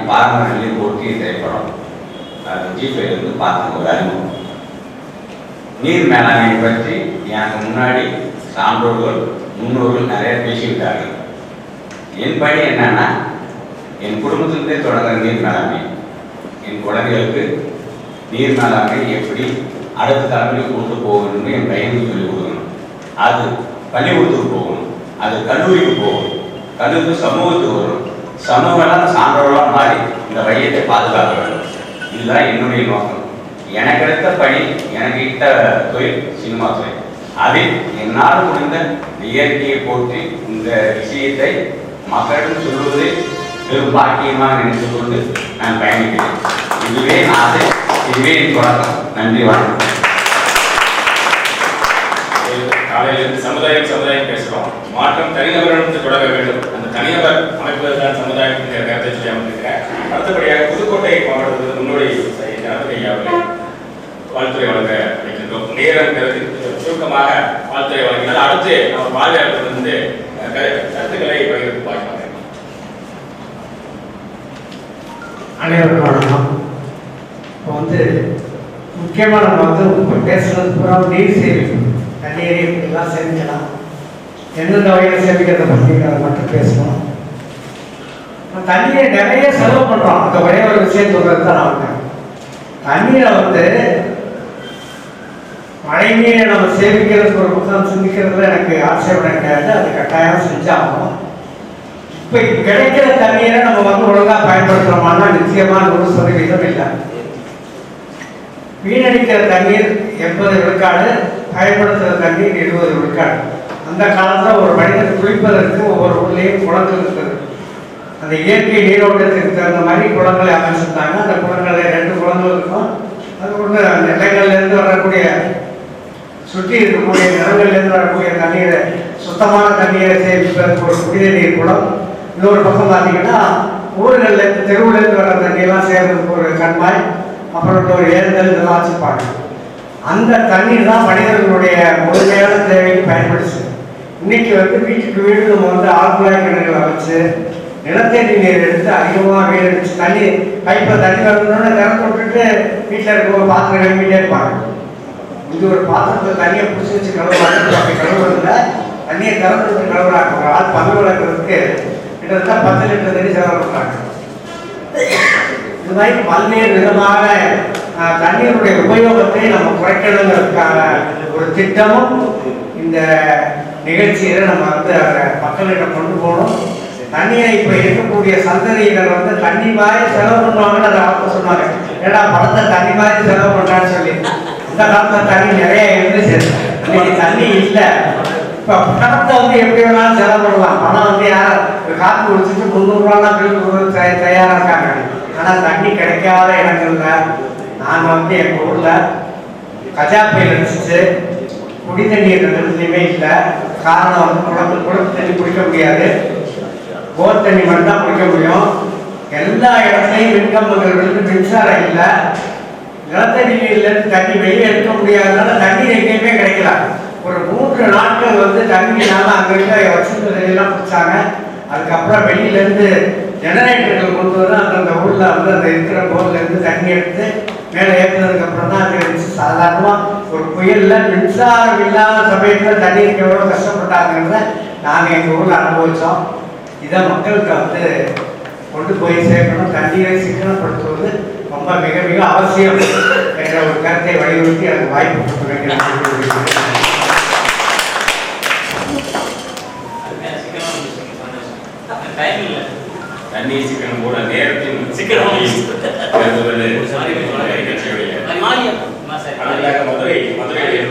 பாரம்பரிய போட்டி திரைப்படம் ஜி5 பார்த்து ஒரு அறிமுகம். நீர் மேலாண்மை பற்றி எனக்கு முன்னாடி சான்றோர்கள் முன்னோர்கள் நிறைய பேசிவிட்டார்கள். என் பணி என்னன்னா, என் குடும்பத்திலிருந்தே தொடங்குற நீர் மேலாண்மை, என் குழந்தைகளுக்கு நீர் மேலாண்மை எப்படி அடுத்த தலைமுறைக்கு கொண்டு போகணும்னு என் பையனுக்கு சொல்லிக் கொடுக்கணும். அது பள்ளிக்கூடத்துக்கு போகணும், அது கல்லூரிக்கு போகணும், கல்லூரி சமூகத்துக்கு வரும், சமூகம்லாம் சான்றோர்களாக மாறி இந்த வையத்தை பாதுகாக்க வேண்டும். இதுதான் என்னுடைய நோக்கம். எனக்கு எடுத்த பணி, எனக்கு இட்ட தொழில் சினிமா தொழில். அதில் என்னால் முடிந்த இயற்கையை போற்றி இந்த விஷயத்தை மக்களிடம் சொல்வதை பெரும் பாக்கியமாக நினைத்து கொண்டு நான் பயணிக்கிறேன். இதுவே ஆசை, இதுவே என் தொடக்கம். நன்றி, வணக்கம். காலையில் சமுதாயம் பேசுகிறோம். மாற்றம் தனிநபரிடமிருந்து தொடங்க வேண்டும். அந்த தனிநபர் அமைப்பதுதான் சமுதாயத்தின் கருத்தை சொல்லி அமைந்திருக்கிறேன். அடுத்தபடியாக புதுக்கோட்டை மாவட்டத்தில் முன்னோடி ஐயாவை வாழ்த்துறை வழங்க வைக்கின்றோம். நேரம் கருதி சுருக்கமாக வாழ்த்துறை வழங்கினால் அடுத்து அவர் பார்வையாளர்களிருந்து கருத்துக்களை பகிர்ந்து பார்க்கலாம். அனைவருக்கும் வணக்கம். இப்போ முக்கியமாக நம்ம பேசுறது பூரா நீர் சேமிப்பு, தண்ணீரை இப்படிலாம் சேமிக்கலாம், எந்தெந்த வகையில் சேமிக்கிறத பற்றி அதை மட்டும் பேசணும். தண்ணீரை நிறைய செலவு பண்ணுறோம். அந்த ஒரே ஒரு விஷயம் சொல்கிறது தான் நான் இருக்கேன். தண்ணீரை மழை நீரை நம்ம சேமிக்கிறதுக்கு ஒரு பக்கம் சிந்திக்கிறதுல எனக்கு ஆட்சேபனை கிடையாது. அது கட்டாயம் செஞ்சாகணும். இப்போ கிடைக்கிற தண்ணீரை நம்ம ஒழுங்காக பயன்படுத்துகிறோமானா நிச்சயமாக 100% இல்லை. வீணடிக்கிற தண்ணீர் 80 விழுக்காடு, பயன்படுத்துகிற தண்ணீர் 20 விழுக்காடு. அந்த காலத்தில் ஒரு மனிதன் குளிப்பதற்கு ஒவ்வொரு ஊர்லேயும் குளங்கள் இருக்குது. அந்த இயற்கை நீரோட்டத்துக்கு தகுந்த மாதிரி குளங்களை அமைச்சிருந்தாங்க. அந்த குளங்களில் 2 குளங்கள் இருக்கும். அது ஒன்று நிலங்கள்லேருந்து வரக்கூடிய சுற்றி இருக்கக்கூடிய நிலங்கள்லேருந்து வரக்கூடிய தண்ணீரை, சுத்தமான தண்ணீரை சேமிப்பதற்கு ஒரு குடிநீர் நீர் குளம். இன்னொரு பக்கம் பார்த்தீங்கன்னா ஊர்கள்லேருந்து தெருவுலேருந்து வர தண்ணியெல்லாம் சேர்றதுக்கு ஒரு கண்மாய், அப்புறம் ஒரு ஏறுதல் இதெல்லாம் வச்சுருப்பாங்க. அந்த தண்ணீர் தான் மனிதர்களுடைய முழுமையான தேவைக்கு பயன்படுச்சு. இன்னைக்கு வீட்டுக்கு வீடு நம்ம ஆழ்குழாய் கிணறுகளை வச்சு நிலத்தடி நீர் எடுத்து அதிகமாக வீடடிச்சு தண்ணி பைப்பில் தண்ணி வரணும்னு திறந்து விட்டுட்டு வீட்டில் இருக்க ஒரு பாத்திரம் கழுவிட்டே இருப்பாங்க. இது ஒரு பாத்திரத்தில் தண்ணியை பிடிச்சி வச்சு கழுவுறாங்க. அப்படி கழுவுறதுல தண்ணியை திறந்து விட்டு கழுவுறாங்க. ஒரு ஆள் பங்கு வளர்க்குறதுக்கு கிட்டத்தட்ட 10 லிட்டர் தண்ணி செலவு பண்ணுறாங்க. இது மாதிரி பல்வேறு விதமாக தண்ணீருடைய உபயோகத்தை நம்ம குறைக்கணுங்கிறதுக்கான ஒரு திட்டமும் இந்த நிகழ்ச்சியில நம்ம அதை மக்களிடம் கொண்டு போகணும். தண்ணீரை இப்போ இருக்கக்கூடிய சந்ததியினர் தண்ணி மாதிரி செலவு பண்ணுவாங்கன்னு அதை வார்த்தை சொன்னாங்க. ஏன்னா பணத்தை தண்ணி மாதிரி செலவு பண்ணுறான்னு சொல்லி. இந்த காலத்தில் தண்ணி நிறைய இருந்துச்சு. இன்னைக்கு தண்ணி இல்லை. இப்போ பணத்தை எப்படி வேணாலும் செலவு பண்ணலாம். பணம் யார் காற்று குடிச்சிட்டு 300 ரூபானா பில் கொடுக்க தயாராக இருக்காங்க. ஆனால் தண்ணி கிடைக்காத இடங்கள்ல நாங்கள் எங்கள் ஊரில் கஜா புயல் அடிச்சிச்சு. குடி தண்ணீர் எதுலையுமே இல்லை. காரணம் குளத்து தண்ணி குடிக்க முடியாது, போர் தண்ணி மட்டும் தான் குடிக்க முடியும். எல்லா இடத்துலையும் மின்கம்பங்கள் இருந்து மின்சாரம் இல்லை. நிலத்தடி நீர்லேருந்து தண்ணி வெளியே எடுக்க முடியாதனால தண்ணீர் எங்கேயுமே கிடைக்கல. ஒரு 3 நாட்கள் தண்ணி இல்லாமல் அங்கே இருக்க வச்சிருந்த தண்ணியெல்லாம் பிடிச்சாங்க. அதுக்கப்புறம் வெளியிலேருந்து ஜெனரேட்டர்கள் கொண்டு வந்து அந்தந்த ஊரில் அந்த இருக்கிற போர்லேருந்து தண்ணி எடுத்து மேலே ஏற்றுனதுக்கு அப்புறம் தான் அங்கே இருந்துச்சு. சாதாரணமாக ஒரு புயலில் மின்சாரம் இல்லாத சமயத்தில் தண்ணீருக்கு எவ்வளோ கஷ்டப்பட்டாங்கிறத நாங்கள் எங்கள் ஊரில் அனுபவித்தோம். இதை மக்களுக்கு கொண்டு போய் சேர்க்கணும். தண்ணீரை சிக்கனப்படுத்துவது ரொம்ப மிக மிக அவசியம் என்ற ஒரு கருத்தை வலியுறுத்தி எனக்கு வாய்ப்பு கொடுத்துருக்கிறேன். தண்ணீர் சிக்கனம் கூட நேரத்தின் சிக்கனம் மதுரையில்